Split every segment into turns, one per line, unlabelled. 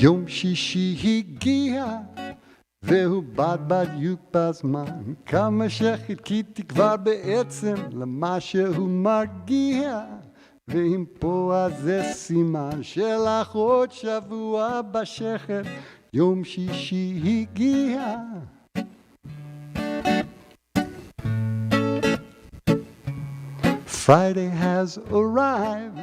יום שישי הגיע והוא בד יוק בזמן, כמה שחיכיתי כבר בעצם למה שהוא מרגיע, ואם פה אז זה סימן שלך עוד שבוע בשכם, יום שישי הגיע. Friday has arrived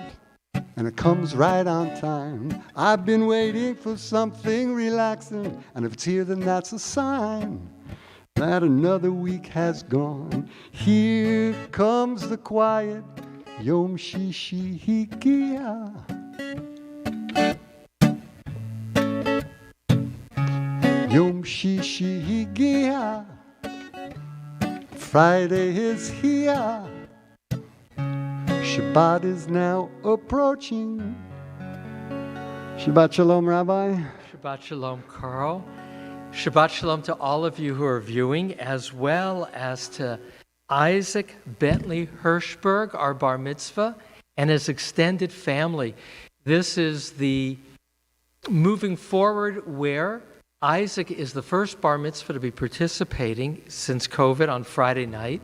and it comes right on time. I've been waiting for something relaxing, and if it's here then that's a sign that another week has gone. Here comes the quiet, Yom Shishi Higia. Yom Shishi Higia. Friday is here. Shabbat is now approaching. Shabbat Shalom, Rabbi.
Shabbat Shalom, Carl. Shabbat Shalom to all of you who are viewing, as well as to Isaac Bentley Hirschberg, our bar mitzvah, and his extended family. This is the moving forward where Isaac is the first bar mitzvah to be participating since COVID on Friday night,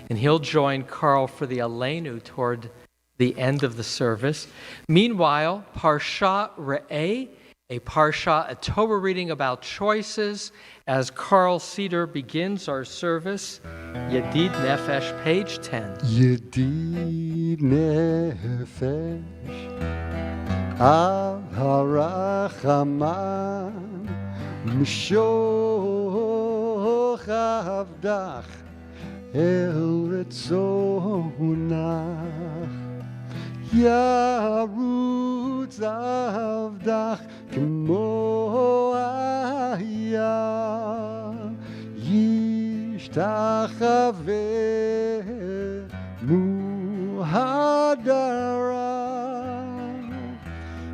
and he'll join Carl for the Aleinu toward the end of the service. Meanwhile, Parsha Re'eh, a Parsha, a Torah reading about choices, as Carl Cedar begins our service. Yedid Nefesh, page 10.
Yedid Nefesh Al Harachaman Mishoch Avdach El Retzonach Yarutz Avdach Kmo Aya Yishtachaveh Muhadara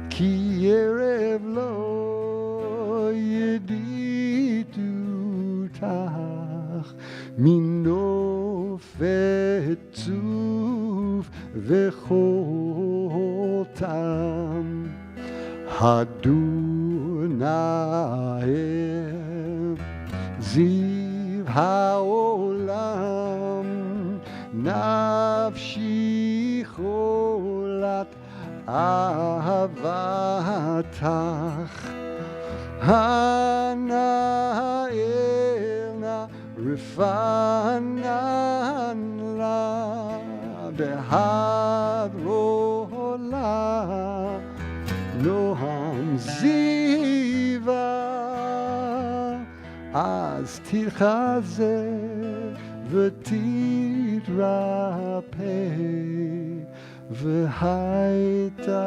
Ki Erev Lo Yeditutach Minof Etzuv V'chotam Hadunahem Ziv Haolam Nafshi Cholat Ahavatach Hana Elna Rifanan La Behadrola Noham Ziva Az Tirchazeh V'titrapeh V'haita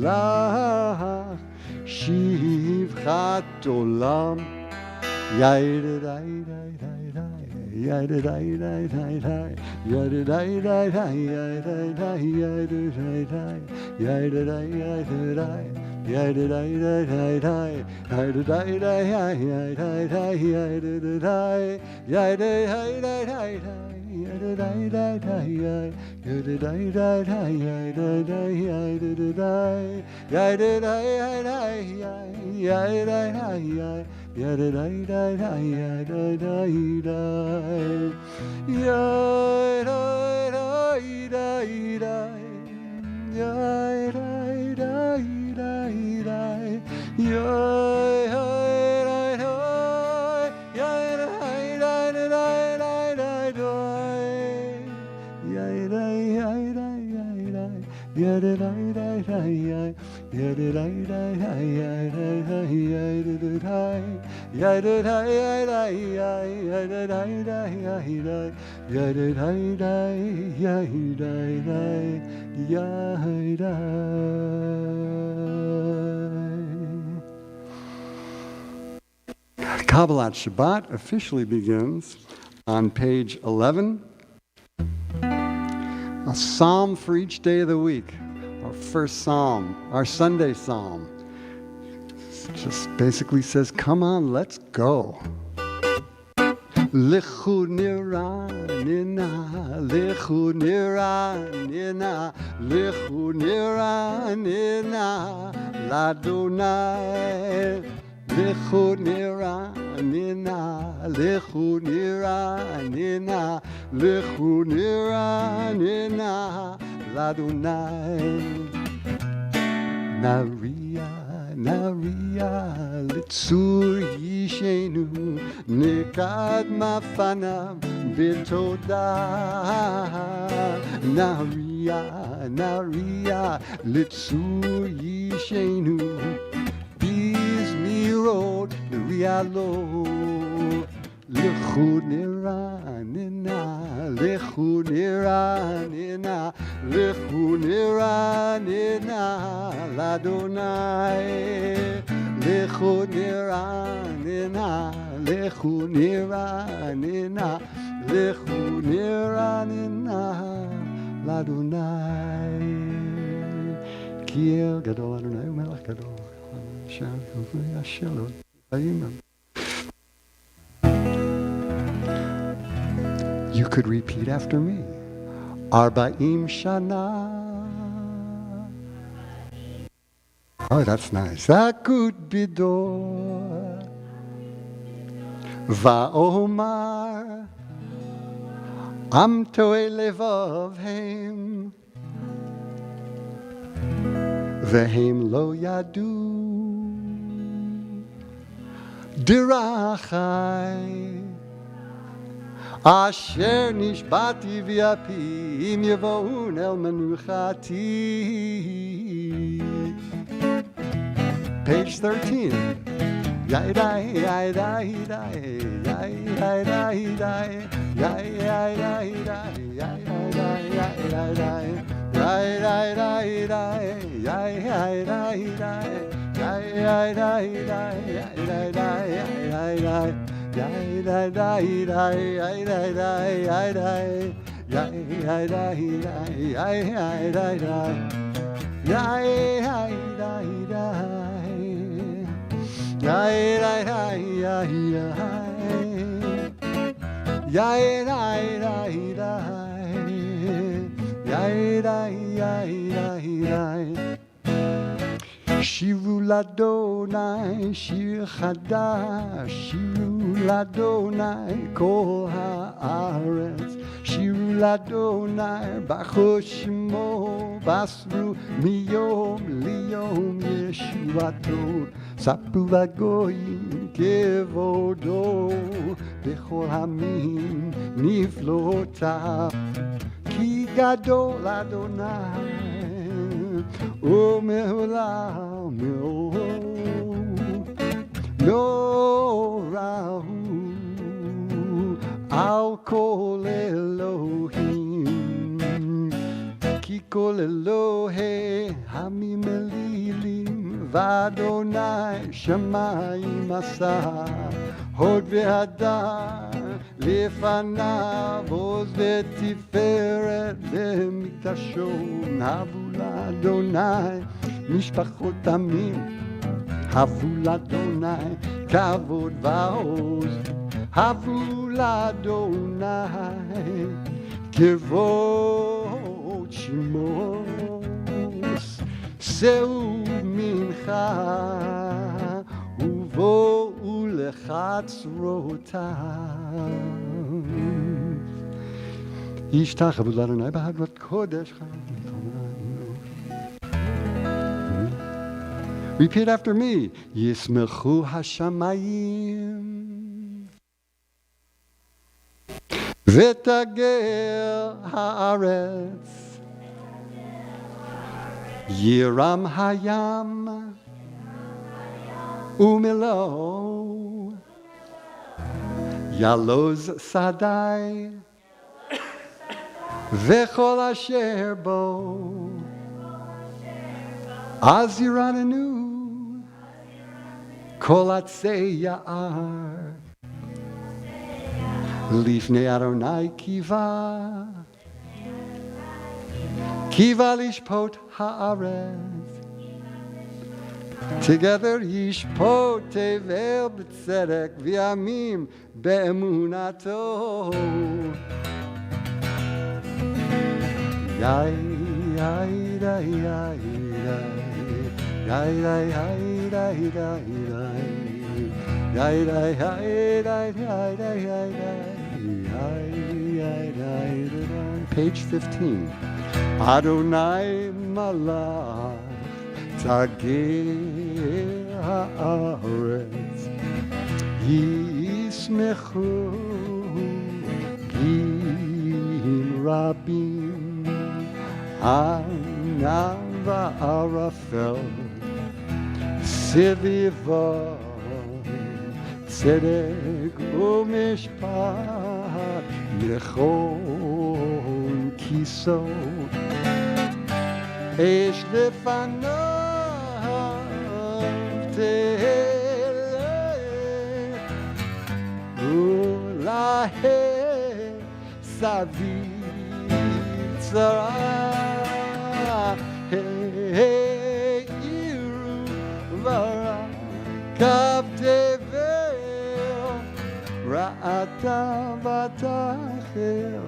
Lach Shivchat Olam Yai-da-dai-dai-dai-dai Yai-da-dai-dai-dai-dai Yai-da-dai-dai-dai Yai-da-dai-dai-dai Yai-da-dai-dai-dai Yai-da-dai-dai-dai Yai-da-dai-dai Yai-da-dai-dai Yai-da-dai-dai Kabbalat Shabbat officially begins on page 11. A psalm for each day of the week. Our first psalm, our Sunday psalm, just basically says, come on, let's go. Lechu nira nina Lechu niranina, lechu niranina, Ladonai. Lechu niranina, lechu niranina, lechu niranina, Ladonai. Naria, Naria, Litzur Yishenu, Nekad Mafana, Betoda. Naria, Naria, Litzur Yishenu, Bizmirot, Rialo. Lechu niranina, lechu niranina, lechu niranina, Ladonai. Lechu niranina, lechu niranina, lechu niranina, Ladonai. Kiel gadol Adonai umelech gadol. Shalom. Amen. You could repeat after me. Arba'im Shana. Oh, that's nice. Akut Bidor. Va'omar. Am to'e levavhem. Vehem lo yadu. Dirachai. Asher nishbati v'api im yavoun el menuchati. Page 13. Yai-dai, yai-dai, yai-dai, yai-dai, yai-dai, yai-dai, yai-dai, yai-dai, yai-dai, yai-dai, yai-dai, Shiru Ladonai, Shir Chadash, Shiru Ladonai, Kol Haaretz, Shiru Ladonai, Baruch Shemo, Basru Miyom Liyom Yeshuato, Sapru Vagoyim Kevodo, Bechol Hamim Niflotav, Ki Gadol Adonai. Oh, me'olam, no rahu al kol Elohim, ki kol Elohe hamim elilim v'Adonai shamayim asa hod ve'adar לפניו עוז ותפארת במקדשו הבו לאדוני משפחות עמים הבו לאדוני כבוד ועוז הבו לאדוני כבוד שמוס שאו מנחה ובואו לחצרותיו ישתחוו לאדוני בהגות קודש. Repeat after me. ישמחו השמיים ותגר הארץ ירם הים ומלואו ילוז שדי וכל אשר בו אז ירננו כל עצי יער לפני אדוני קיווה לשפוט הארץ. Together ישפוט תבל בצדק וימים באמונתו. Yai, yai, yai, yai, yai, yai, yai, yai, yai, yai, yai, yai, page 15. Adonai malach tageh haaretz yismechu gim rabim ana va'arafel seviva tzedek u'mishpat lechol kisot esh lefanav teheleh ulahe saviv tzara heiru varakav tevel ra'ata v'tacher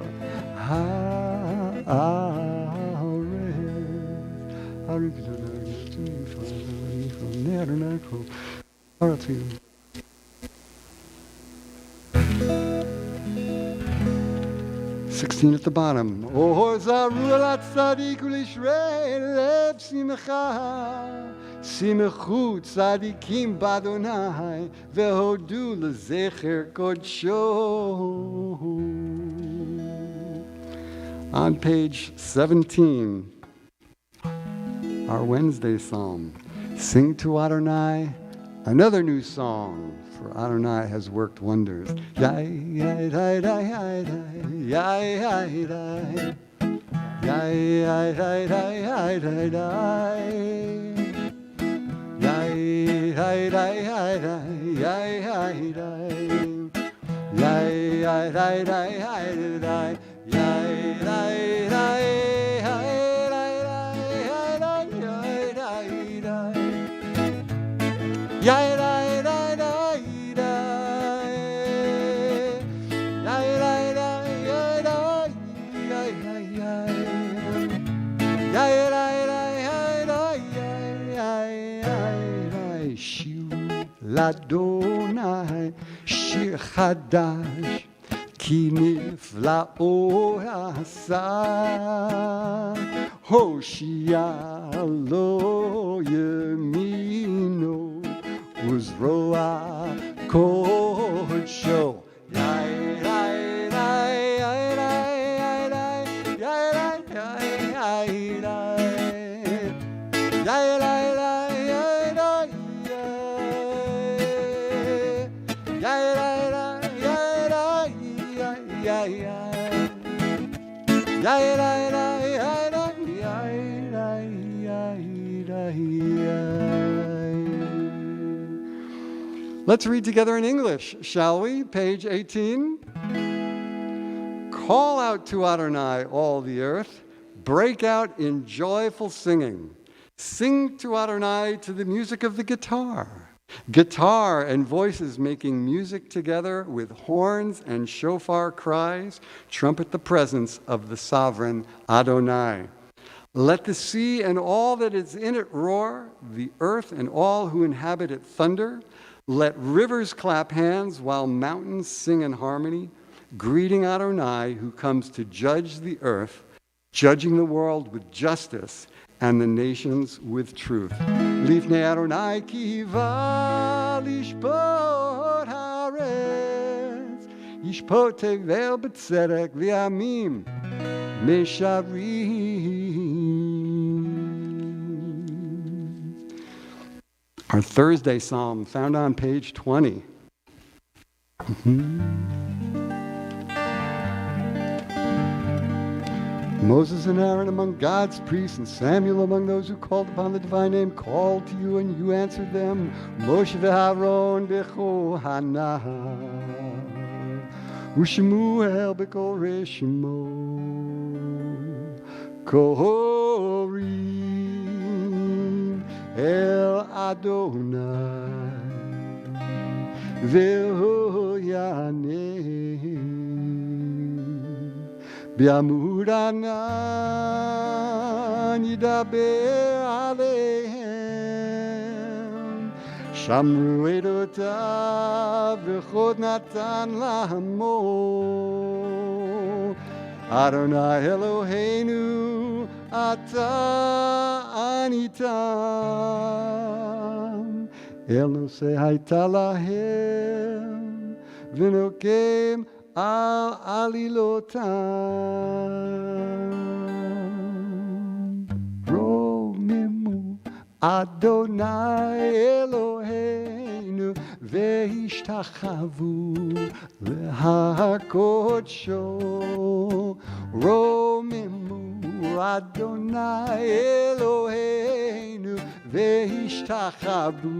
Sixteen at the bottom. Oh, zarulat tzadik u'lishrei lev simcha, simchu tzadikim b'Adonai vehodu lezecher kodsho. On page 17, our Wednesday psalm. Sing to Adonai, another new song, for Adonai has worked wonders. Yai, yai, yai, yai, yai, yai, yai, yai, yai, yai, yai, yai, yai, yai, yai, yai, yai, yai, yai, Ladonai shir chadash ki nifla'o asa hoshia lo yemino uzroa kodsho. Let's read together in English, shall we? Page 18. Call out to Adonai, all the earth. Break out in joyful singing. Sing to Adonai to the music of the guitar. Guitar and voices making music together with horns and shofar cries trumpet the presence of the sovereign Adonai. Let the sea and all that is in it roar, the earth and all who inhabit it thunder. Let rivers clap hands while mountains sing in harmony, greeting Adonai who comes to judge the earth, judging the world with justice and the nations with truth. Lifnei Adonai kiva lishpot haaretz, yishpot tevel b'tzedek v'yamim mesharim. Our Thursday psalm found on page 20. Moses and Aaron among God's priests, and Samuel among those who called upon the divine name, called to you and you answered them. Moshe v'Aaron b'Chohana, u'Shemuel b'Korei Shemo, Korim El Adonai ve'ho yaneim בעמוד ענן ידבר עליהם, שמרו עדותיו וחוד נתן לעמו. אדוני אלוהינו אתה עניתם, אל נושא הייתה להם ונוקם על עלילותם. רוממו אדוני אלוהינו והשתחוו להקודשו. רוממו אדוני אלוהינו והשתחוו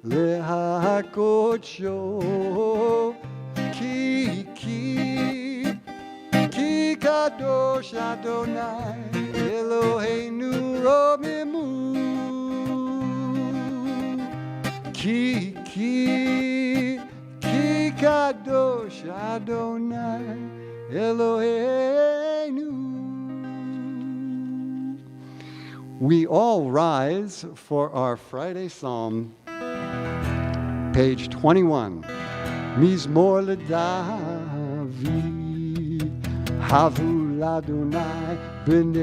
להקודשו. כי קדוש אדוני אלוהינו רוממו. כי קדוש אדוני אלוהינו. We all rise for our Friday Psalm, page 21. מזמור לדוד, הבו לאדוני בני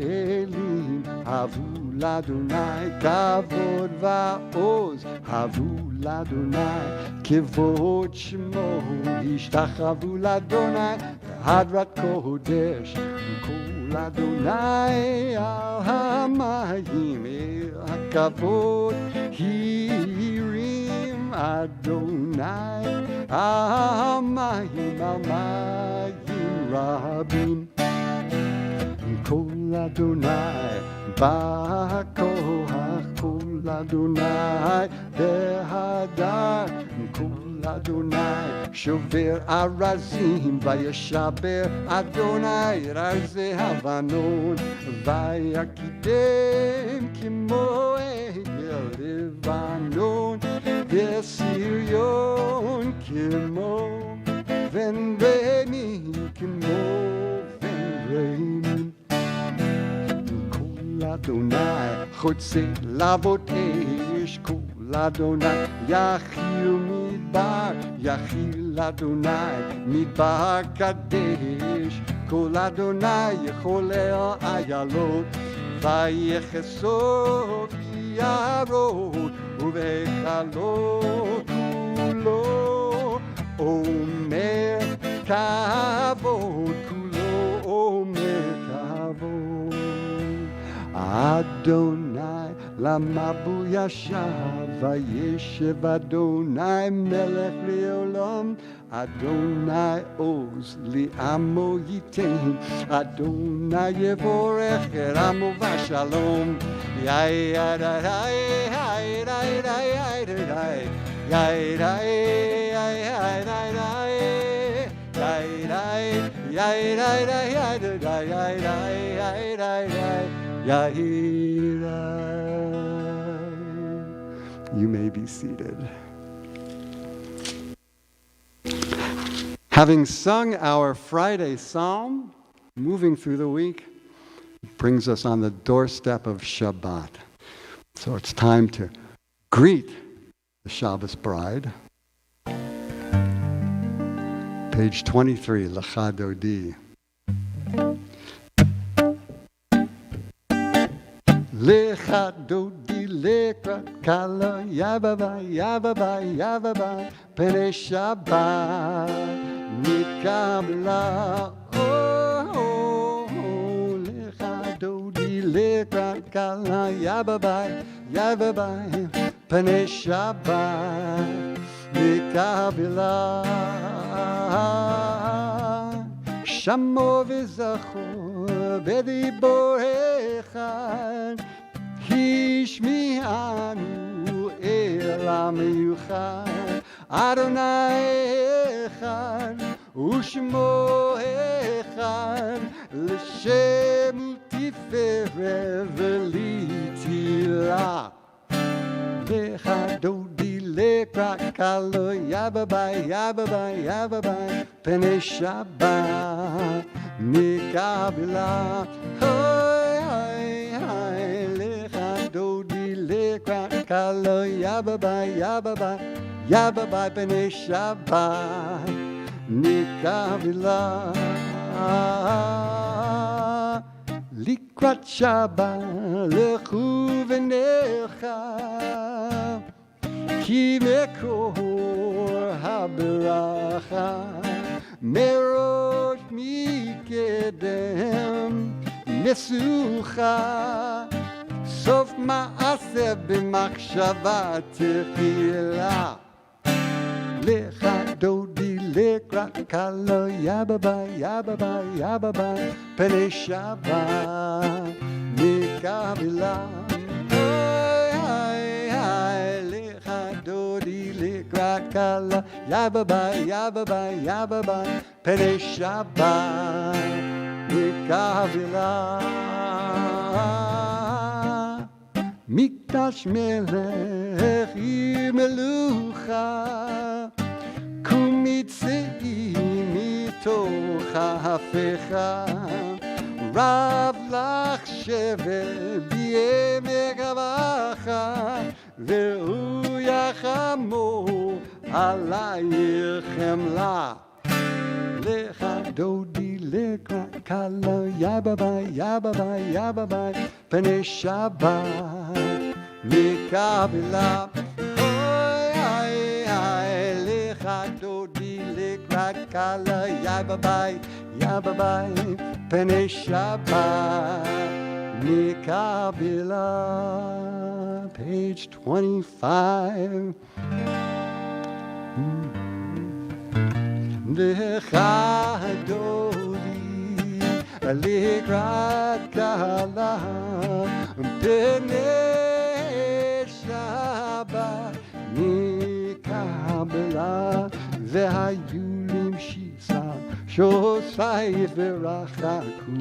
אלים, הבו לאדוני כבוד ועוז, הבו לאדוני כבוד שמו, השתחוו לאדוני בהדרת קודש, כל אדוני על המים אל הכבוד הרים אדוני המים על מים רבים. כל אדוני בכוח, כל אדוני בהדר, כל אדוני שובר ארזים, וישבר אדוני רזי הבנון, ויקידם כמו עגל לבנון, וסריון כמו בן רמי, כמו בן רמי. כל אדוני חוצה להבות אש, כל אדוני יחיל מדבר, יחיל אדוני מדבר קדש, כל אדוני יחולל איילות, ויחשוף יערות, ובהיכלו כולו אומר כבוד, כולו אומר כבוד. אדוני למה בו ישב, וישב אדוני מלך לעולם, אדוני עוז לעמו ייתן, אדוני יבורך את עמו בשלום. You may be seated. Having sung our Friday psalm, moving through the week, brings us on the doorstep of Shabbat. So it's time to greet the Shabbos bride. Page 23, Lecha Dodi. Lecha Dodi, lekrat kala, yababa, yababa, yababa, pene Shabbat, nikabla. Oh, Lecha Dodi, lekrat kala, yababa, yababa, pene Shabbat, nikabla. Shamo v'zachor b'dibor echad, Hishmi'anu el ha'miyuchad, Adonai echad, U'shmo echad, L'shem u'tiferet v'litilah. Lecha Dodi lekrat kala, yababa, yababa, yababa, pene Shabbat. Mikabila, Hoy, Lecha Dodi, Lekra Kala, Yababai, Yababai, Yababai, Bene Shabbat, Mikabila, Likrat Shabbat, Lechu Venecha, Ki Mekor HaBeracha, Merosh Mikedem, Mesucha, Sof Ma'aseh B'machshava Tefila, Lecha Dodi Lekra Kala, Yababai, Yababai, Yababai, Penei Shabbat, Mikabila, Lecha Dodi Lekra Kala, Yababai, Yababai, Yababai, Penei Shabbat, Mikabila, Mikdash Melech Melucha, Kumitzei mitocha hafecha, Rav lach shevet b'yemei gavacha, ve'hu yachamo alayich chemla. Lecha Dodi Lekra Kala, Yababai, Yababai, Yababai, Penei Shabbat, Mikabila, Lecha Dodi Lekra Kala, Yababai, Yababai, Penei Shabbat, Mikabila. Page 25. Lecha Dodi Lekra Kala, Penei Shabbat, Mikabela, Ve'hayulim Shisa, Shosai V'rachaku,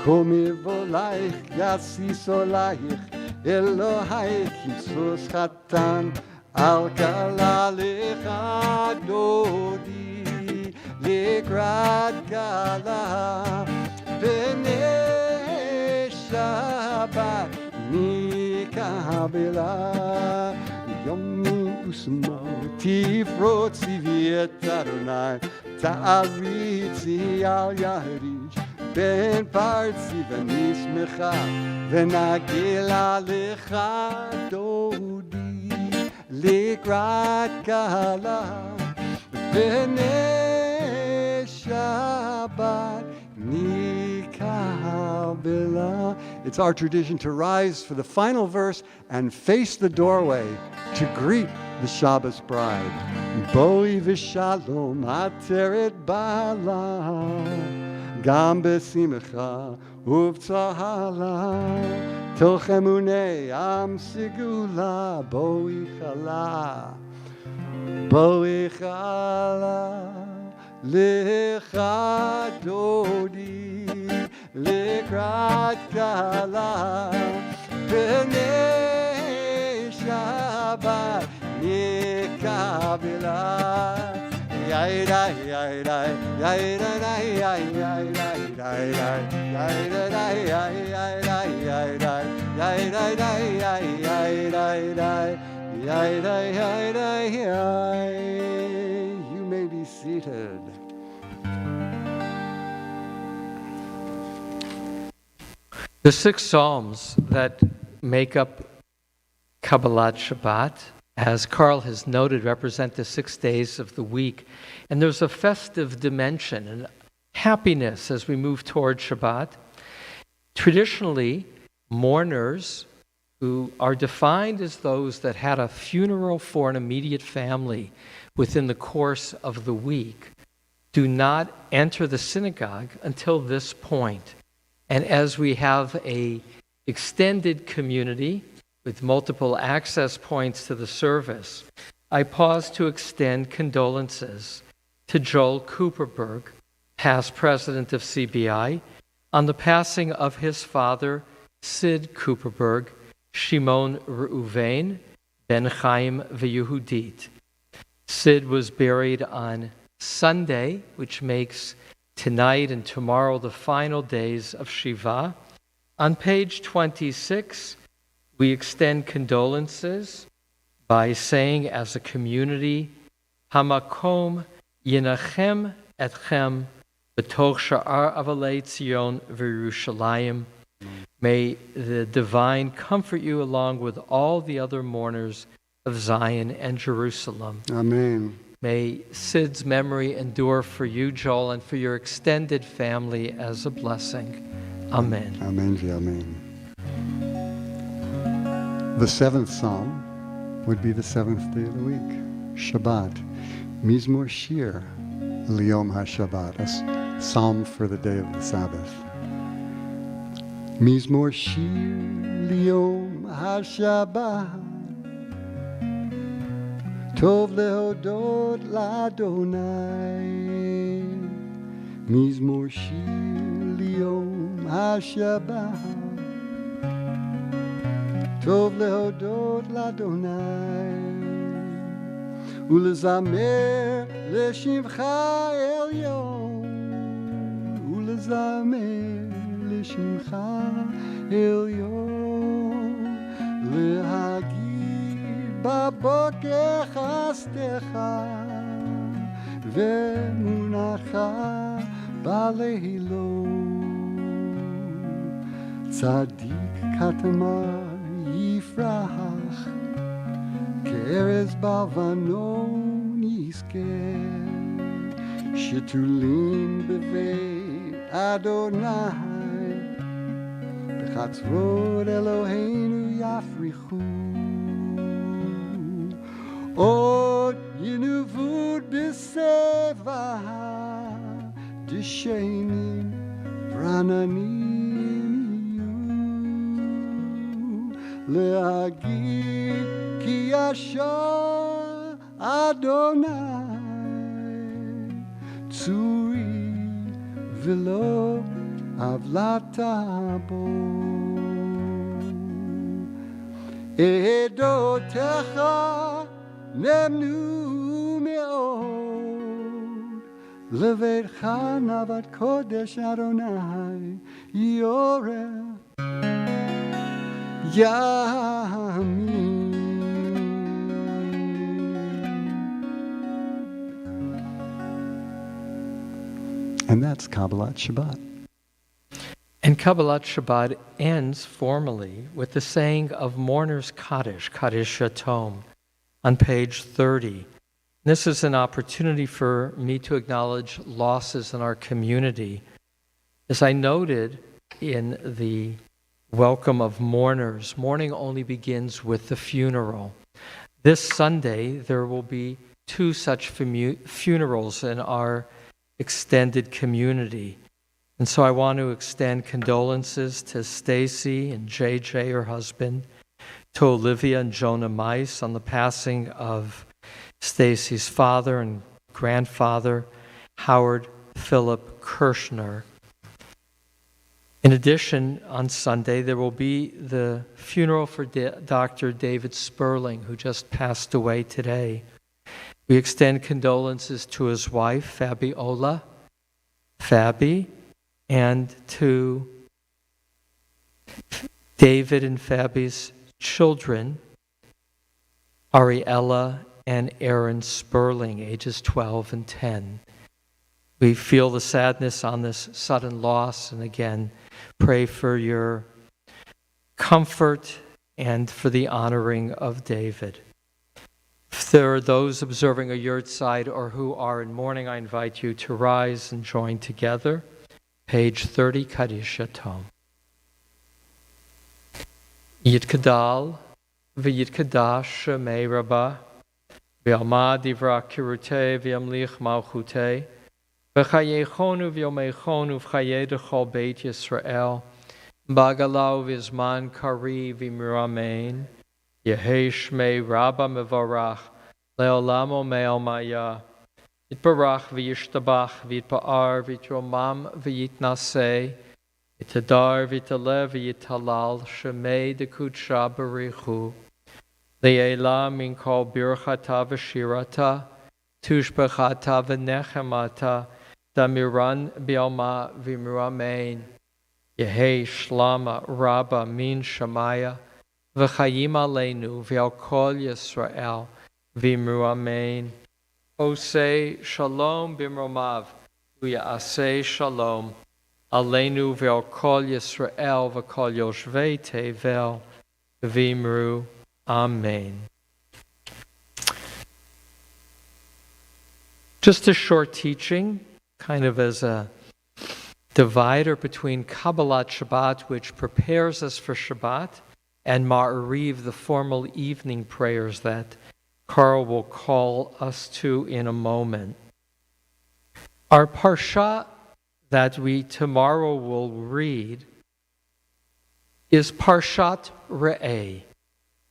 Komivolaich Yassisolayich, Elohai Kisos Chatan, Al-Kala Lecha Dodi Lekra Kala, Penei Shabbat, Mikabela, Yomi Usma, Tifrot Siviet Adonai, Ta'aritzi Al Yahrish, Ben Partzi V'nismecha, V'nagila Lecha Dodi, Lekra Kala, Penei Shabbat, Mikabela. It's our tradition to rise for the final verse and face the doorway to greet the Shabbos bride. Boi v'shalom ateret bala, gam b'simcha uv'tzahala, toch emunei am sigula, boi chala. Boi chala, lecha dodi, lekrat kala, penei Shabbat, mikabela, yaida, yaida, yaida, yaida, yaida, yaida, yaida, yaida, You may be seated.
The 6 Psalms that make up Kabbalat Shabbat, as Carl has noted, represent the 6 days of the week. And there's a festive dimension and happiness as we move toward Shabbat. Traditionally, mourners who are defined as those that had a funeral for an immediate family within the course of the week do not enter the synagogue until this point. And as we have a extended community with multiple access points to the service, I pause to extend condolences to Joel Cooperberg, past president of CBI, on the passing of his father, Sid Cooperberg, Shimon Reuven, Ben Chaim v'Yehudit. Sid was buried on Sunday, which makes tonight and tomorrow, the final days of Shiva. On page 26, we extend condolences by saying as a community, Hamakom Yinachem Etchem B'toch Sha'ar Avalei Tzion V'Yerushalayim. May the divine comfort you along with all the other mourners of Zion and Jerusalem.
Amen.
May Sid's memory endure for you, Joel, and for your extended family as a blessing. Amen.
Amen. Amen. The seventh psalm would be the seventh day of the week, Shabbat. Mizmor Shir Liyom HaShabbat, a psalm for the day of the Sabbath. Mizmor Shir Liyom HaShabbat, Tov lehodot l'Adonai. Mizmor Shir Liyom HaShabbat, Tov lehodot l'Adonai. Ulezamer l'shimcha elyon, Ulezamer l'shimcha elyon, Lehagid baboker chastecha, Ve'munacha baleilot. Tzadik katamar yifrach, Ke'erez balvanon yizker, Shetulim beveit Adonai, B'chatzrot Eloheinu yafrichu. Od yinuvut b'seva, D'shenim v'rananim yu, Le'agid Ki Yashar Adonai Tzuri V'lo Avlata Bo. Edotecha Nemnu Me'od, Leveitcha Navat Kodesh Adonai Yoreh Yamin. And that's Kabbalat Shabbat.
And Kabbalat Shabbat ends formally with the saying of Mourner's Kaddish, Kaddish Yatom, on page 30. This is an opportunity for me to acknowledge losses in our community. As I noted in the welcome of mourners, mourning only begins with the funeral. This Sunday, there will be 2 such funerals in our extended community. And so I want to extend condolences to Stacy and JJ, her husband, to Olivia and Jonah Mice on the passing of Stacy's father and grandfather, Howard Philip Kirshner. In addition, on Sunday, there will be the funeral for Dr. David Sperling, who just passed away today. We extend condolences to his wife, Fabiola, Fabi, and to David and Fabi's children, Ariella and Aaron Sperling, ages 12 and 10. We feel the sadness on this sudden loss, and again, pray for your comfort and for the honoring of David. If there are those observing a yurtside or who are in mourning, I invite you to rise and join together. Page 30, Kaddish Yatom. Yitkadal v'yitkadash shemei Rabbi v'yalmad divra kirutei v'yamlich malchutei v'chayechonu v'yomechonu v'chayei d'chol beit Yisrael b'agalau v'zman kari v'miramein Yehei shmei Rabba mevarach le'olamo me'almaya Yitbarach v'yishtabach v'yitpa'ar v'yitromam v'yitnaseh Yitadar v'yitalev v'yitalal shemei dekutsha barichu le'ela min kol birchata v'shirata tushbechata v'nechemata Damiran Bielma Vimuramein, Yehi Shlama Rabba Min Shamaya, V'chayim Aleinu V'al Kol Yisrael Vimuramein. Osei Shalom Bimromav, U'ya'aseh Shalom, Aleinu V'al Kol Yisrael V'kol Yoshvei Tevel Vimru. Amen. Just a short teaching, kind of as a divider between Kabbalat Shabbat, which prepares us for Shabbat, and Ma'ariv, the formal evening prayers that Carl will call us to in a moment. Our parsha that we tomorrow will read is Parshat Re'eh.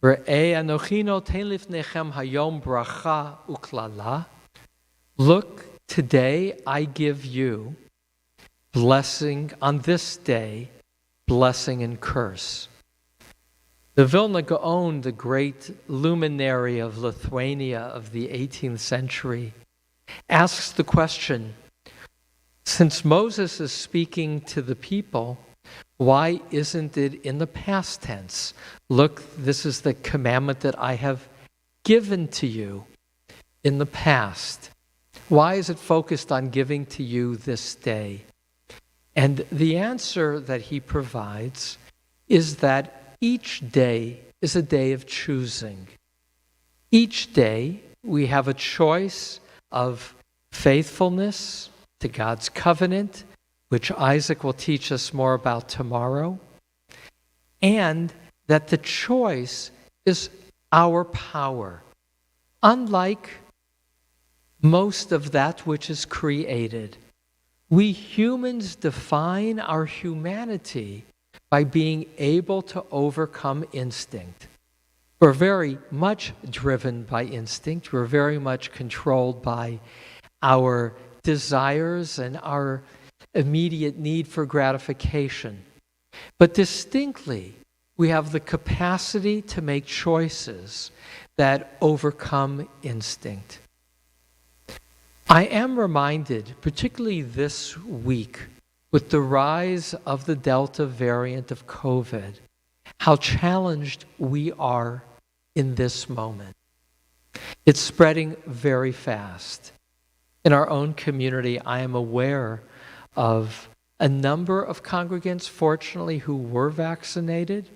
Re'eh anochi noten lifnechem hayom bracha uklala. Look, today I give you blessing on this day, blessing and curse. The Vilna Gaon, the great luminary of Lithuania of the 18th century, asks the question, since Moses is speaking to the people, why isn't it in the past tense? Look, this is the commandment that I have given to you in the past. Why is it focused on giving to you this day? And the answer that he provides is that each day is a day of choosing. Each day we have a choice of faithfulness to God's covenant, which Isaac will teach us more about tomorrow, and that the choice is our power. Unlike most of that which is created, we humans define our humanity by being able to overcome instinct. We're very much driven by instinct. We're very much controlled by our desires and our immediate need for gratification. But distinctly, we have the capacity to make choices that overcome instinct. I am reminded, particularly this week, with the rise of the Delta variant of COVID, how challenged we are in this moment. It's spreading very fast. In our own community, I am aware of a number of congregants, fortunately, who were vaccinated,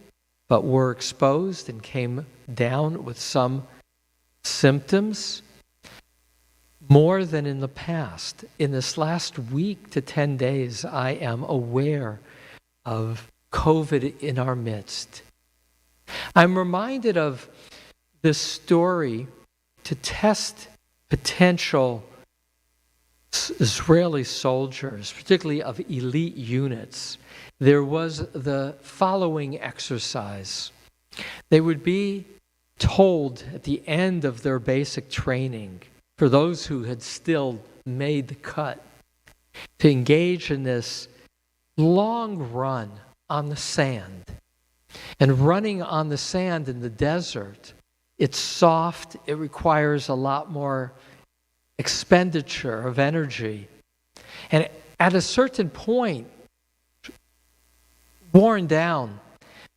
but were exposed and came down with some symptoms. More than in the past. In this last week to 10 days, I am aware of COVID in our midst. I'm reminded of this story to test potential Israeli soldiers, particularly of elite units. There was the following exercise. They would be told at the end of their basic training, for those who had still made the cut, to engage in this long run on the sand. And running on the sand in the desert, it's soft, it requires a lot more expenditure of energy. And at a certain point, worn down,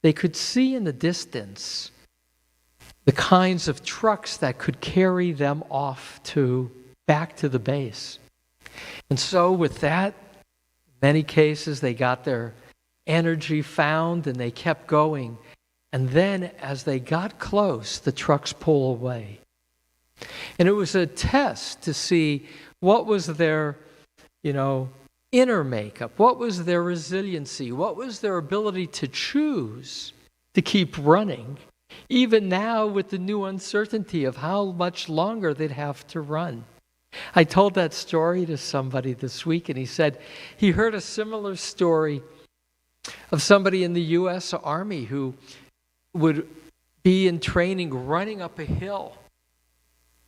they could see in the distance the kinds of trucks that could carry them off back to the base. And so with that, in many cases, they got their energy found and they kept going. And then as they got close, the trucks pull away. And it was a test to see what was their, inner makeup, what was their resiliency, what was their ability to choose to keep running, even now with the new uncertainty of how much longer they'd have to run. I told that story to somebody this week, and he said he heard a similar story of somebody in the U.S. Army who would be in training running up a hill,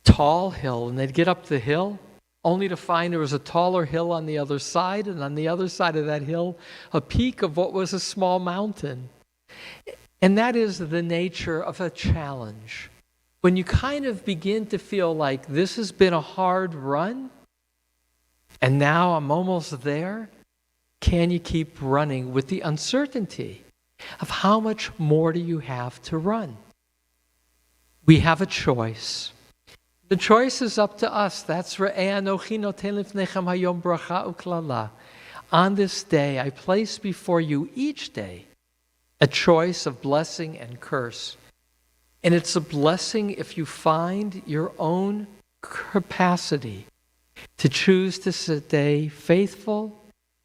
tall hill, and they'd get up the hill only to find there was a taller hill on the other side, and on the other side of that hill, a peak of what was a small mountain. And that is the nature of a challenge. When you kind of begin to feel like this has been a hard run, And now I'm almost there. Can you keep running with the uncertainty of how much more do you have to run? We have a choice. The choice is up to us. That's on this day, I place before you each day a choice of blessing and curse. And it's a blessing if you find your own capacity to choose to stay faithful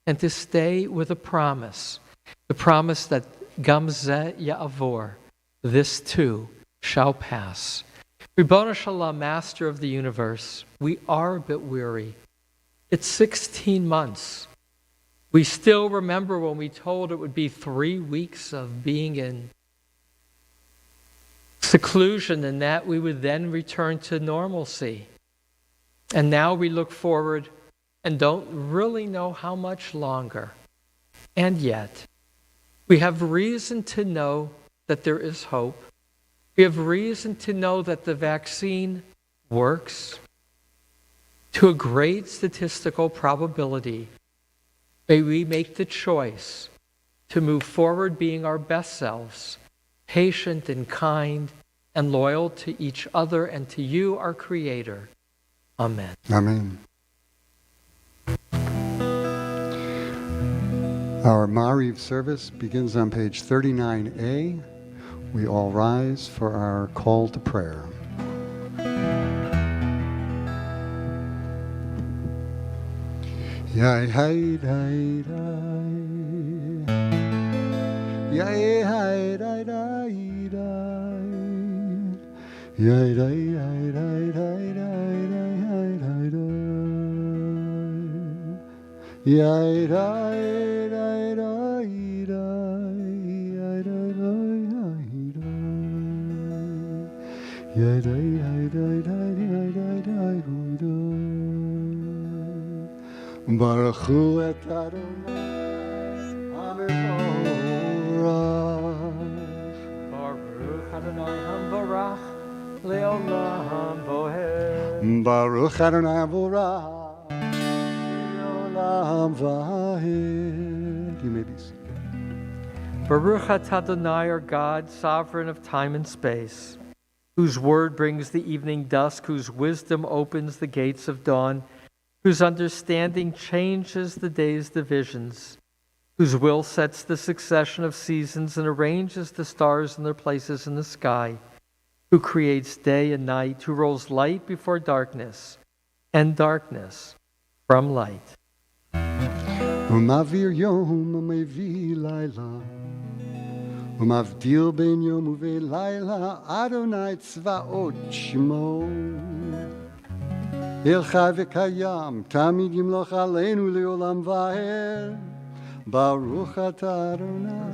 and to stay with a promise. The promise that Gam Zeh Ya'avor, this too shall pass. Ribbon Shalom, Master of the universe, we are a bit weary. It's 16 months. We still remember when we told it would be 3 weeks of being in seclusion and that we would then return to normalcy. And now we look forward and don't really know how much longer. And yet, we have reason to know that there is hope. We have reason to know that the vaccine works to a great statistical probability. May we make the choice to move forward being our best selves, patient and kind and loyal to each other and to you, our Creator. Amen.
Amen. Our Mariv service begins on page 39A. We all rise for our call to prayer. Yai hai dai dai, yai hai dai dai dai, yai dai dai dai dai dai dai dai, yai dai dai dai dai, yai dai dai dai, yai dai dai dai dai dai dai. Baruch Hu et Adonai HaMevorach.
Baruch Adonai HaMevorach Le'olam Vohed.
Baruch Adonai HaMevorach Le'olam Vahed. You may be seated.
Baruch atah Adonai, our God, sovereign of time and space, whose word brings the evening dusk, whose wisdom opens the gates of dawn, whose understanding changes the day's divisions, whose will sets the succession of seasons and arranges the stars in their places in the sky, who creates day and night, who rolls light before darkness and darkness from light.
Umavir yom umevi laila, umavdil ben yom uve laila, Adonai tzvaot shmo. El Chai v'Kayam, Tamid Yimloch Aleinu Le'olam Va'ed. Baruch atah Adonai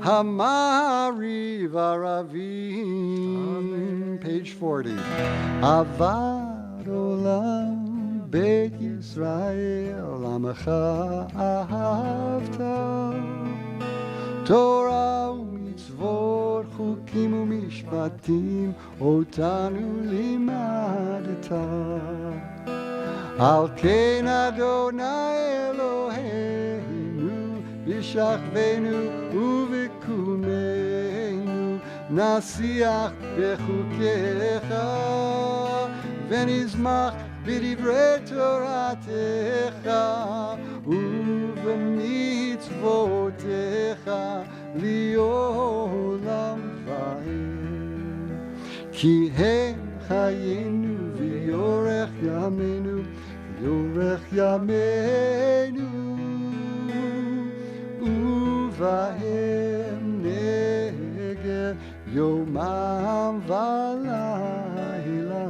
Hamari V'Aravim. Page 40. Avad Olam Beit Yisrael Amecha Ahavta Torah u'mitzvot chukim u'mishpatim otanu limadta Al ken Adonai Eloheinu b'shachvenu u'v'kumenu nasiach b'chukecha v'nizmach b'divrei Toratecha u'v'mitzvotecha li'olam va'ed ki hem chayenu v'yorech yameinu v'yorech yameinu u'vahem neger yomam v'layla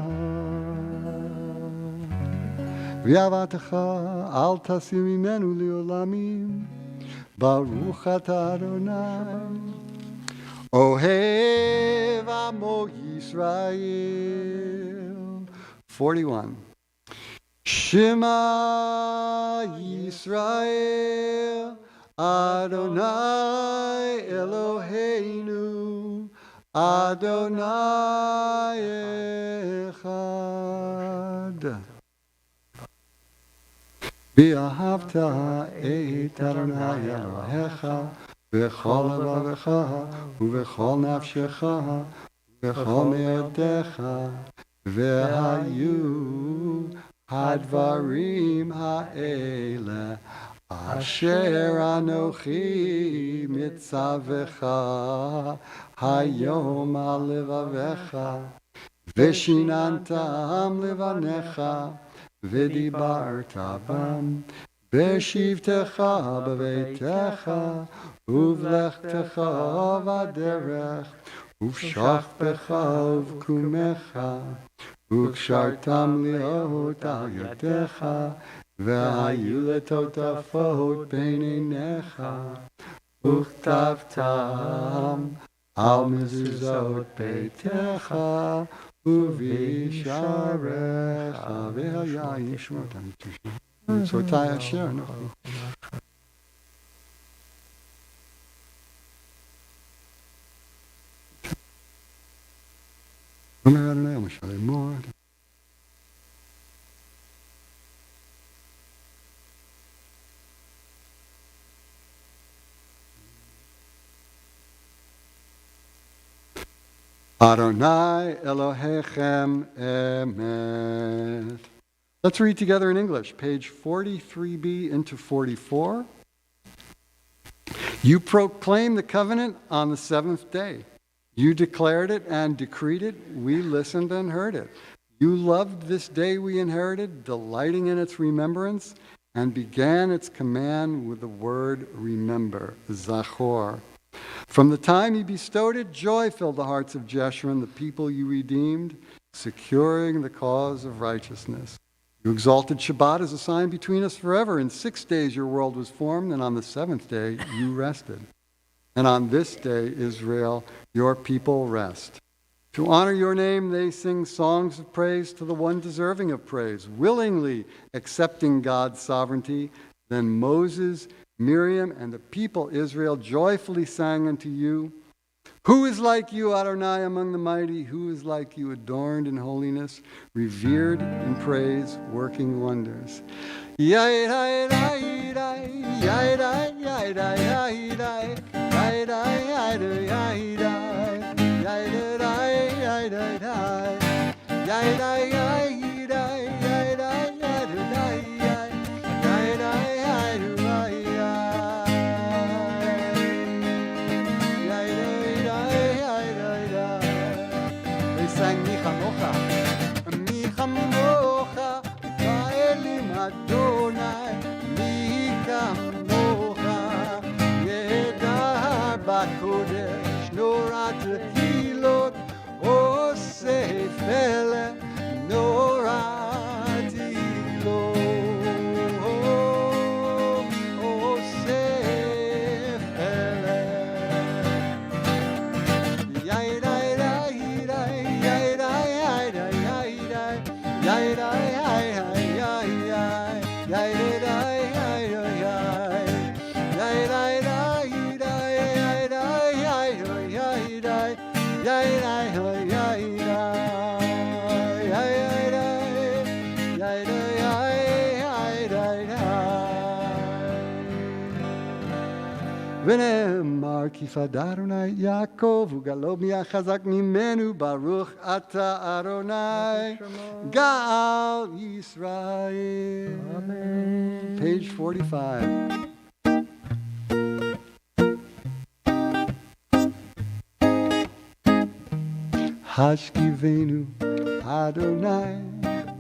v'yavatecha al tasim mimenu li'olamim Baruch atah Adonai Ohev Amo Yisrael. 41. Shema Yisrael Adonai Eloheinu Adonai Echad. ואהבת את אדוני אלוהיך בכל לבבך ובכל נפשך ובכל מאודיך, והיו הדברים האלה אשר אנוכי מצווך היום על לבביך, ושיננתם לבניך ודיברת בם בשבתך בביתך ובלכתך בדרך ובשכבך ובקומך, וקשרתם להיות על ידיך, והיו לטוטפות בין עיניך, וכתבתם על מזוזות ביתך ובשעריך, והיה ישמעותם מצותי אשר אנוכי. אומר אדוני המשל אמור, Adonai Elohechem Emet. Let's read together in English, page 43b into 44. You proclaimed the covenant on the seventh day. You declared it and decreed it. We listened and heard it. You loved this day we inherited, delighting in its remembrance, and began its command with the word remember, Zachor. From the time you bestowed it, joy filled the hearts of Jeshurun, the people you redeemed, securing the cause of righteousness. You exalted Shabbat as a sign between us forever. In 6 days your world was formed, and on the seventh day you rested. And on this day, Israel, your people rest. To honor your name, they sing songs of praise to the one deserving of praise, willingly accepting God's sovereignty. Then Moses, Miriam, and the people Israel joyfully sang unto you, who is like you, Adonai, among the mighty? Who is like you, adorned in holiness, revered in praise, working wonders? ונאמר כי פדה אדוני את יעקב וגלו מי החזק ממנו ברוך אתה אדוני גאל ישראל. Amen. Page 45. השכיבנו אדוני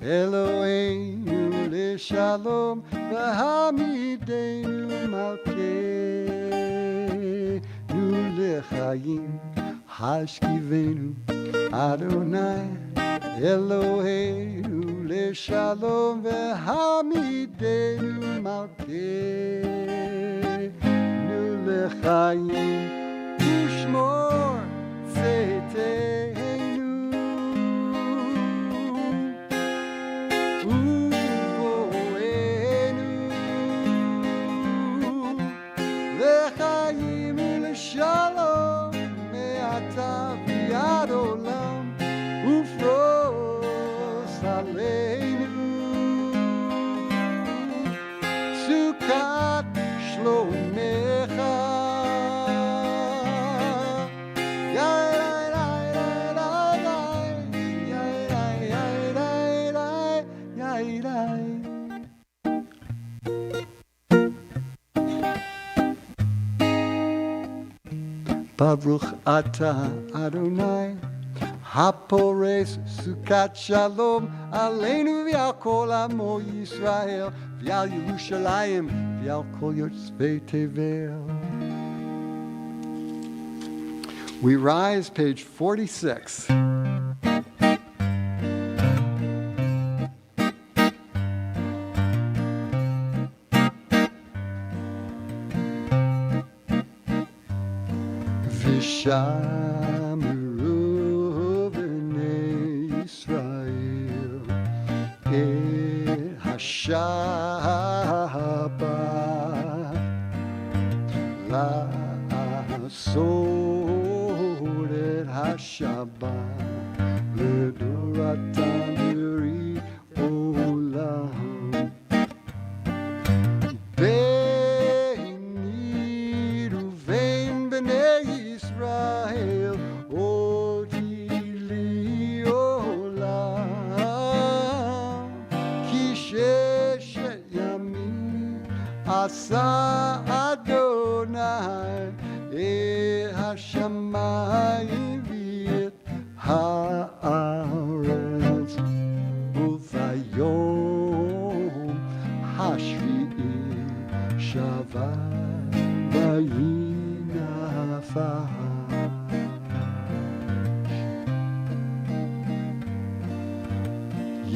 אלוהינו לשלום והעמידנו מלכנו לחיים. השכיבנו אדוני אלוהינו לשלום והעמידנו מלכנו לחיים ושמור צאתנו שלום מעתה ועד עולם ופרוס עלינו Baruch Ata Adonai, Hapores Sukat Shalom, Aleinu v'al kol amo Yisrael, v'al Yerushalayim, v'al kol yotzvei tevel. We rise, page 46. Vishamru b'nei Yisrael et Hashabbat la'asod et Hashabbat l'doratam b'ri olam. Bein uvein b'nei Yisrael oti li olam ki sheshet yamim asa Adonai et hashamayim v'et haaretz uvayom hashvi'i Shabbat vayinafash.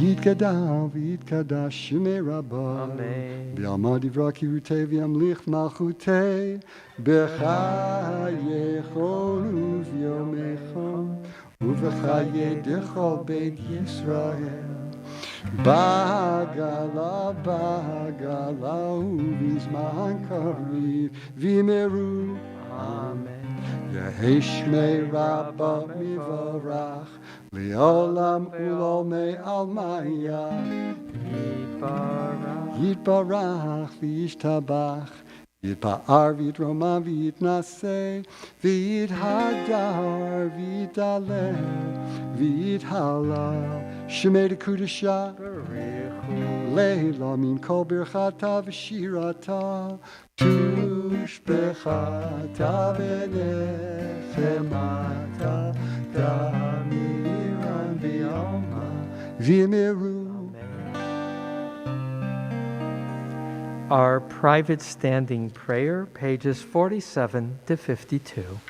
Yitgadal v'yitkadash shemei Rabbi
Amen.
B'yalma divra kirutei v'yamlich malchutei b'chayechon u'v'yomechon u'v'chayei dechol beit Yisrael Bagala, bagala, u'bizman kariv v'meru.
Amen.
Yeheshmei Rabba mivarach Le'olam ulomei almaya Yitbarach v'yishtabach Yitpa'ar v'yitromam v'yitnaseh V'yithadar v'yitalel V'yithalal Shemei Dekudasha Leila min kol birchata v'shirata Tushbechata v'nechemata Damiran v'yalma v'yemiru.
Our private standing prayer, pages 47 to 52.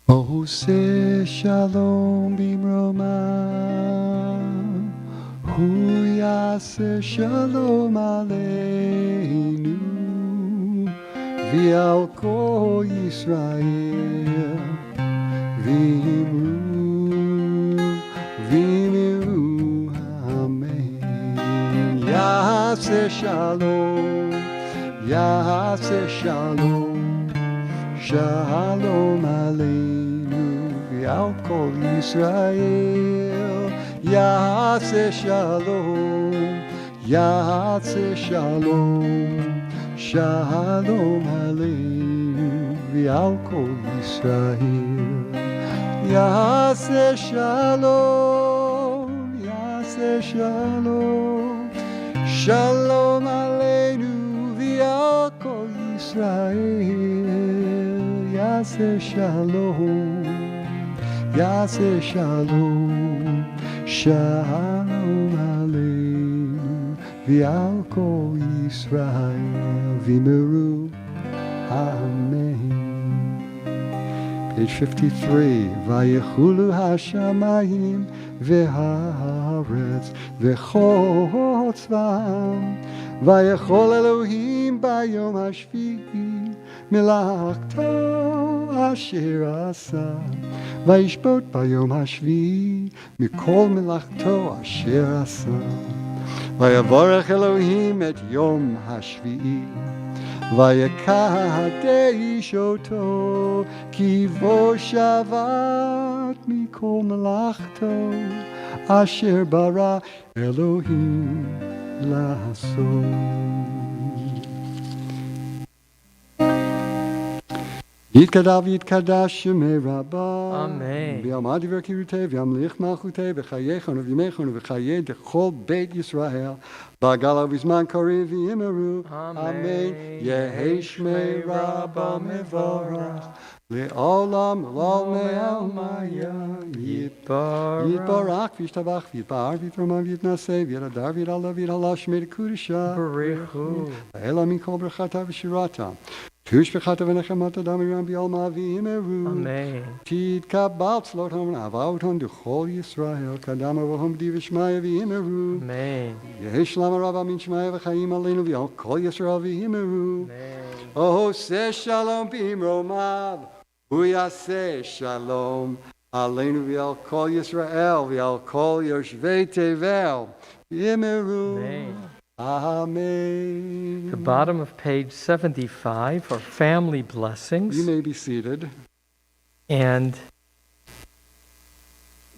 Ose shalom bimroma, hu yaseh shalom aleinu, v'al kol Yisrael, v'imru, amen. Yaseh shalom, shalom aleinu, v'al kol Yisrael. Yaseh shalom, shalom aleinu, v'al kol Yisrael. Yaseh shalom, Yaseh Shalom. Shalom Aleinu v'al kol Yisrael. Yaseh Shalom. Yaseh Shalom. Shalom Aleinu v'al kol Yisrael. V'meru. Amen. Page 53. Vayechulu hashamayim v'haaretz v'chol tzva'am. Vayechol Elohim bayom hashvi'i melachto asher asa. Vayishbot bayom hashvi'i mikol melachto asher asa. Vayavorech Elohim et yom hashvi'i. Vayakadesh oto ki vo shavat mikol melachto asher bara Elohim לעשות. יתקדש ויתקדש שמי רבה.
אמן.
ויעמד דבר קירותי וימליך מלכותי וחייכון ובימיכון וחיי דכל בית ישראל בעגלה ובזמן קריב ויאמרו אמן. יהי שמי רבה מבורך לעולם לעולמי עלמיה. יתברך וישתבח ויתפאר ויתרומם ויתנשא וירדר ויתעלה ויתעלה שמי לקודשה.
בריחו.
אלא מכל ברכתה ושירתה. Tushbechata v'nechamata damiram b'yalma v'yimeru.
Amen.
Tidkabal tzlotam avauton duchol Yisrael kadama v'hom divishmaya v'yimeru.
Amen.
Yehi shlama rabba min shmaya v'chayim aleinu v'yal kol Yisrael v'yimeru.
Amen.
Oh, se shalom b'imromav. Uyaseh shalom aleinu v'yal kol Yisrael v'yal kol yoshvei tevel v'yimeru.
Amen.
Amen.
The bottom of page 75 are family blessings.
You may be seated.
And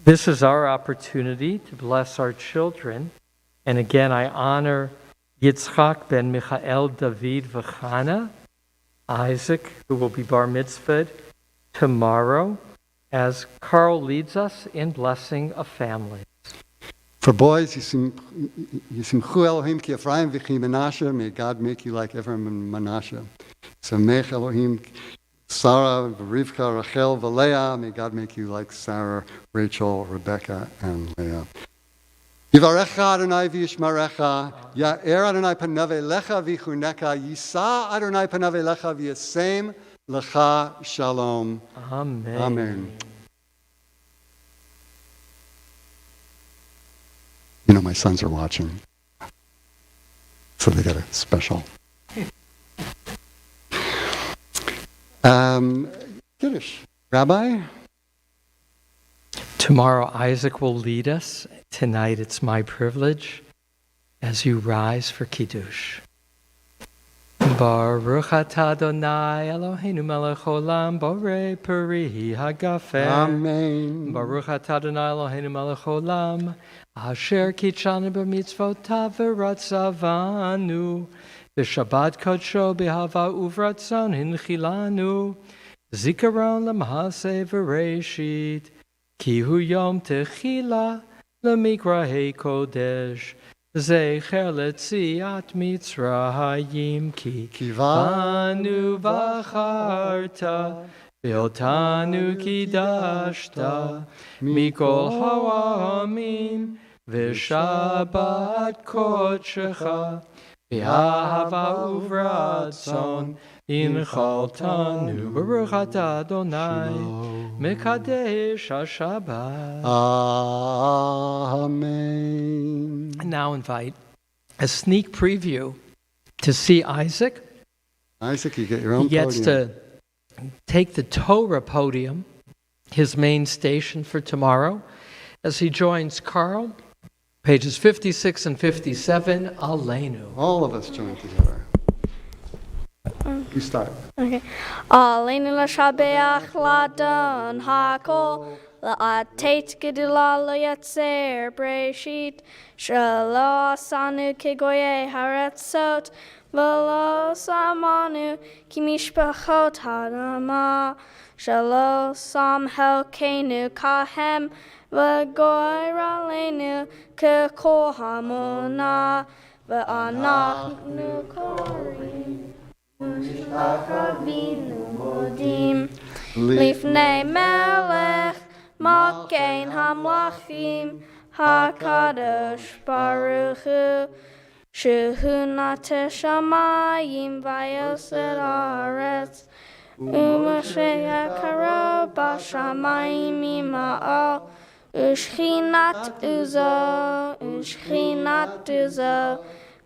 this is our opportunity to bless our children. And again, I honor Yitzchak ben Michael David V'chana, Isaac, who will be bar mitzvahed tomorrow, as Carl leads us in blessing a family.
For boys, Yisimchu Elohim ki Ephraim v'chi Menashe. May God make you like Ephraim and Menashe. Samech Elohim Sarah, Rivka, Rachel, v'Leah. May God make you like Sarah, Rachel, Rebecca, and Leah. Yivarecha Adonai v'yishmarecha. Ya'er Adonai panav elecha v'chuneka. Yisa Adonai panav elecha v'yasem lecha shalom.
Amen.
Amen. You know, my sons are watching, so they got a special. Kiddush. Rabbi?
Tomorrow, Isaac will lead us. Tonight, it's my privilege as you rise for Kiddush. Baruch atah Adonai Eloheinu melech olam borei peri hagafen.
Amen.
Baruch atah Adonai Eloheinu melech olam asher kitshanu b'mitzvotav v'ratzavanu v'shabbat kodsho b'hava uvratzon hinchilanu zikaron l'mahaseh v'reishit ki hu yom techila l'mikrahei kodesh Zecher letziat Mitzrayim ki kivanu v'acharta ve'otanu kidashta mikol ha'amim v'shabbat kodshecha v'ahava uvratzon inchaltanu baruch atah Adonai mekadesh haShabbat.
Amen.
I now invite a sneak preview to see Isaac.
Isaac, you get your own
He gets
podium.
to take the Torah podium, his main station for tomorrow, as he joins Carl, pages 56 and 57, Aleinu.
All of us join together. You start.
Okay. Aleinu l'shabeach ladon hakol la'atet gedula lo yatzer breshit shelo asanu kegoye haratzot v'lo samanu ki mishpachot hadama Shalo Sam Helkenu Kahem Vagoiralenu Kekohamona Vaanachnu Korim Mushakavinu Modim Lifnei Melech Makain Hamlachim HaKadosh Baruch Hu Shehu Nate Shamayim Vayosed Haaretz Umashiach Karo Bashamayim Ima'al Ushchinat Uzo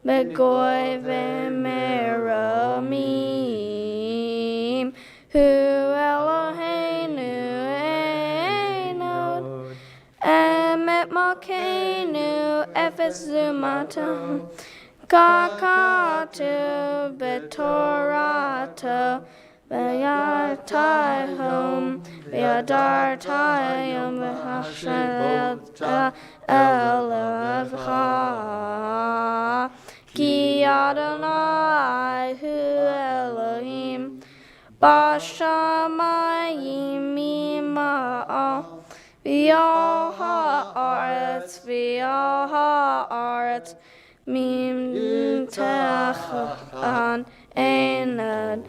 Begoy V'meramim Hu Eloheinu Einod Emet Malkeinu Efes Zumatam Kakatu Betorato V'yartayhom V'yadartayhom V'hashalta Elavcha Ki Adonai Hu Elohim Bashamayim Ima'al V'yal ha'aretz Mim Techan Einad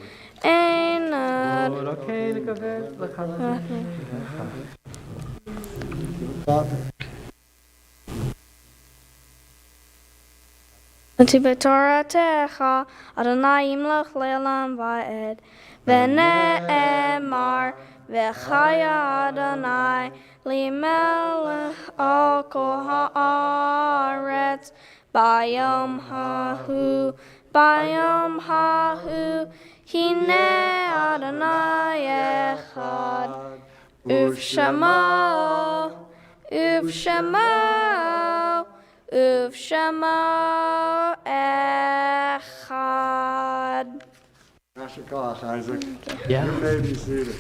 Ati betoratecha Adonai imloch le'olam va'ed V'ne'emar v'chaya Adonai li'melech al kol ha'aretz Bayom hahu Hine Adonai echad Uvshamo echad.
Yashikosh, Isaac.
Yeah.
You may be seated.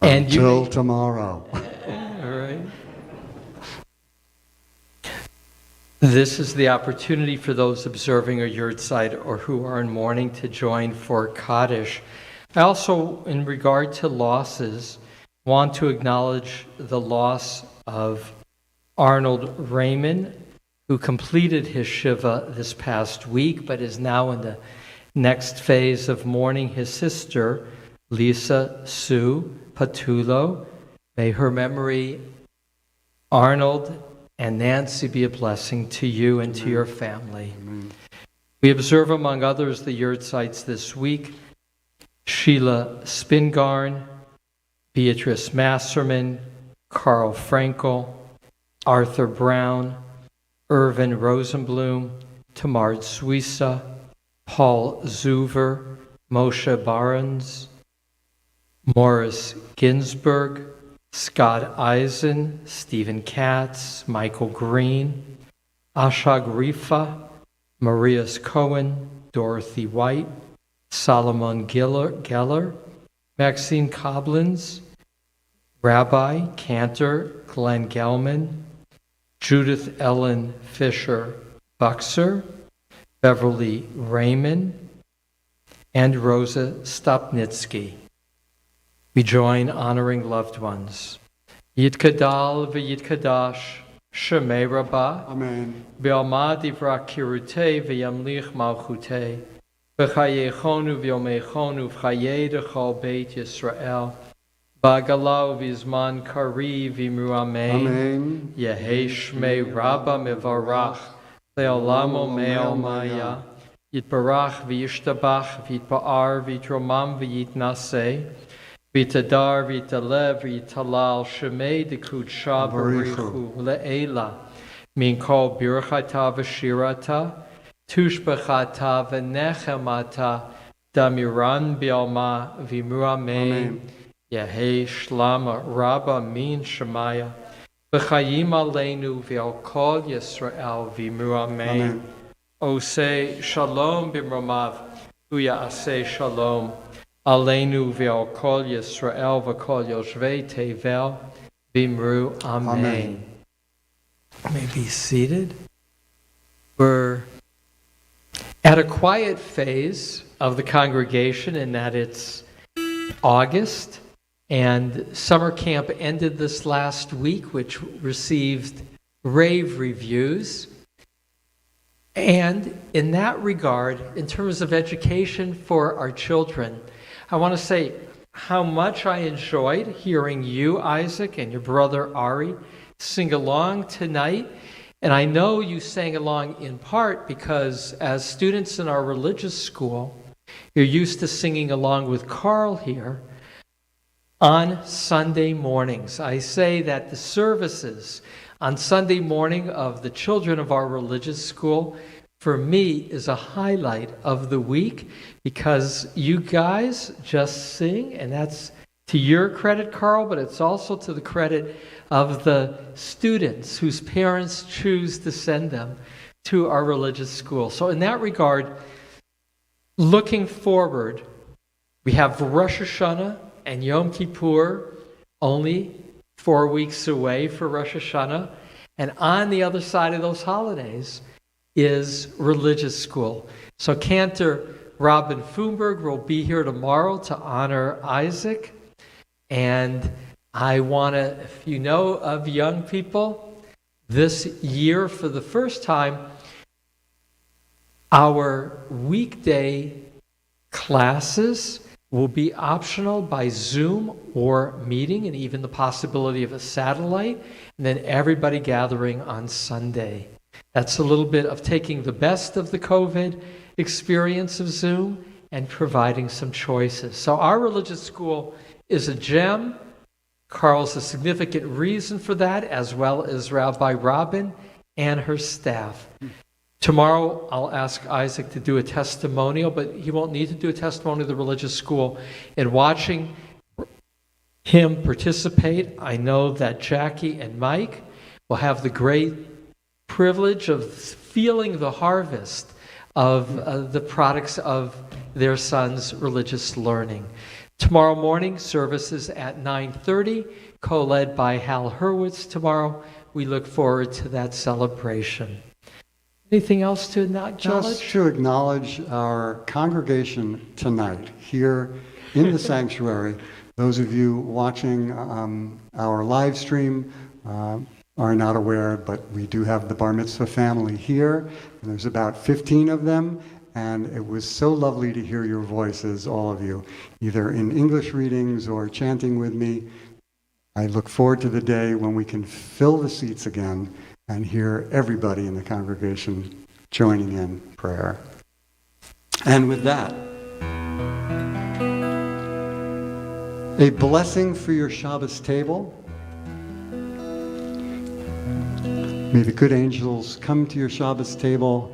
And
Until tomorrow.
All right. This is the opportunity for those observing a yurtzeit or who are in mourning to join for Kaddish. I also, in regard to losses, want to acknowledge the loss of Arnold Raymond, who completed his Shiva this past week, but is now in the next phase of mourning his sister, Lisa Sue Patulo. May her memory, Arnold and Nancy, be a blessing to you and to your family.
Amen.
We observe, among others, the yurtzeits this week: Sheila Spingarn, Beatrice Masserman, Carl Frankel, Arthur Brown, Irvin Rosenblum, Tamar Suissa, Paul Zuver, Moshe Barnes, Morris Ginsburg, Scott Eisen, Stephen Katz, Michael Green, Ashag Rifa, Marius Cohen, Dorothy White, Solomon Geller, Maxine Coblins, Rabbi, Cantor, Glenn Gelman, Judith Ellen Fisher Buxer, Beverly Raymond, and Rosa Stopnitsky. We join honoring loved ones. Yitkadal v'yitkadash Shemei Rabba.
Amen.
V'alma divra kirutei v'yamlich malchutei. V'chayechonu v'yomechonu v'chayei dechol Beit Yisrael. Bagalau v'zman kari v'imru amen.
Amen.
Yehei Shmei Rabba mevarach. Le'olamo me'omaya. Yitbarach v'yishtabach v'yitpa'ar v'yitromam v'yitnaseh. V'tadar v'talev v'talal shemei dekudsha barichu le'ela min kol birchata v'shirata tushbechata v'nechemata damiran bi'alma v'imru amen. Yehei shlama rabba min shemaya v'chayim aleinu v'al kol Yisrael v'imru amen. Osei shalom b'mromav u'ya'aseh shalom Aleinu v'al kol Yisrael v'kol yoshvei tevel v'imru amen.
Amen.
May be seated. We're at a quiet phase of the congregation in that it's August, and summer camp ended this last week, which received rave reviews. And in that regard, in terms of education for our children, I want to say how much I enjoyed hearing you, Isaac, and your brother Ari sing along tonight. And I know you sang along in part because as students in our religious school, you're used to singing along with Carl here on Sunday mornings. I say that the services on Sunday morning of the children of our religious school, for me, is a highlight of the week because you guys just sing, and that's to your credit, Carl, but it's also to the credit of the students whose parents choose to send them to our religious school. So in that regard, looking forward, we have Rosh Hashanah and Yom Kippur only 4 weeks away for Rosh Hashanah. And on the other side of those holidays is religious school. So Cantor Robin Foomberg will be here tomorrow to honor Isaac. And I want to, if you know of young people, this year for the first time, our weekday classes will be optional by Zoom or meeting, and even the possibility of a satellite, and then everybody gathering on Sunday. That's a little bit of taking the best of the COVID experience of Zoom and providing some choices. So our religious school is a gem. Carl's a significant reason for that, as well as Rabbi Robin and her staff. Tomorrow, I'll ask Isaac to do a testimonial, but he won't need to do a testimonial of the religious school. In watching him participate, I know that Jackie and Mike will have the great privilege of feeling the harvest of the products of their son's religious learning. Tomorrow morning, services at 9:30, co-led by Hal Hurwitz tomorrow. We look forward to that celebration. Anything else to acknowledge?
Just to acknowledge our congregation tonight here in the sanctuary. Those of you watching our live stream are not aware, but we do have the Bar Mitzvah family here. And there's about 15 of them, and it was so lovely to hear your voices, all of you, either in English readings or chanting with me. I look forward to the day when we can fill the seats again and hear everybody in the congregation joining in prayer. And with that, a blessing for your Shabbos table. May the good angels come to your Shabbos table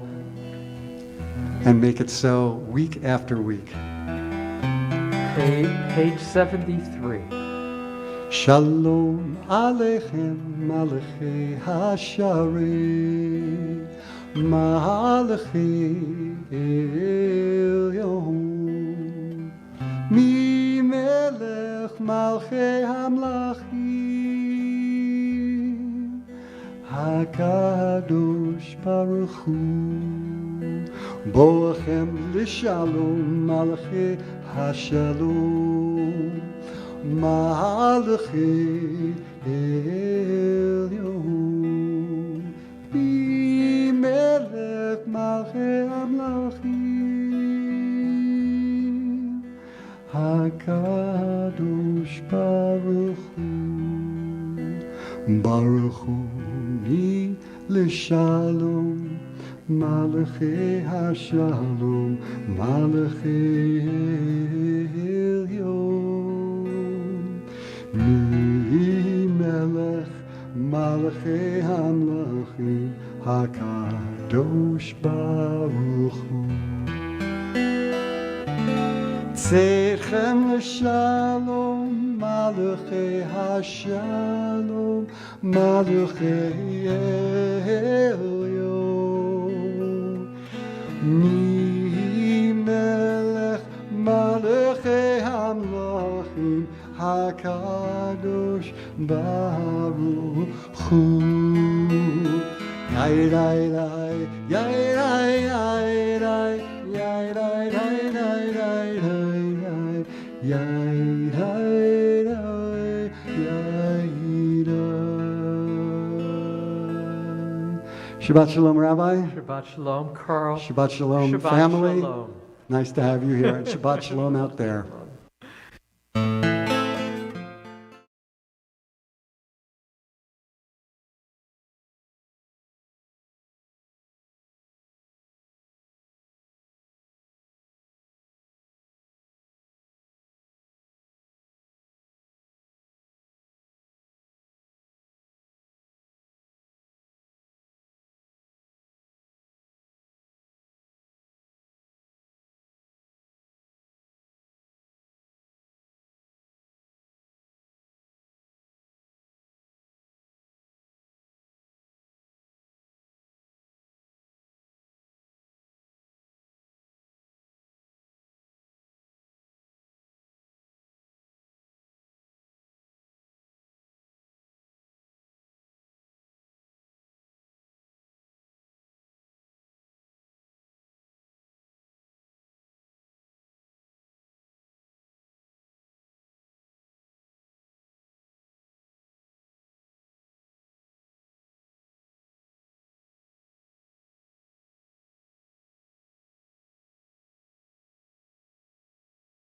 and make it so week after week.
Page 73.
Shalom Aleichem Malachei Hasharei Malachei Elyon Mi Melech Malchei Hamlachim HaKadosh Baruch Hu Boachem L'Shalom Malachei Hashalom Malachei Elyon Bimelech Malchei Hamlachim HaKadosh Baruch Hu Baruch Hu Ni L'Shalom Malachei Hashalom Malachei Elyon Mi Melech Malachei Hamlachim HaKadosh Baruch Hu Tzechem L'Shalom Malachei Hashalom Malachei Elyon Mi Melech Malachei Hamlachim HaKadosh Baruch Hu Yai Rai Rai Yai Rai Yai Rai Yai Rai Rai Rai Rai Rai Yai Shabbat Shalom, Rabbi.
Shabbat Shalom, Carl.
Shabbat Shalom,
Shabbat
family.
Shalom.
Nice to have you here. And Shabbat Shalom out there.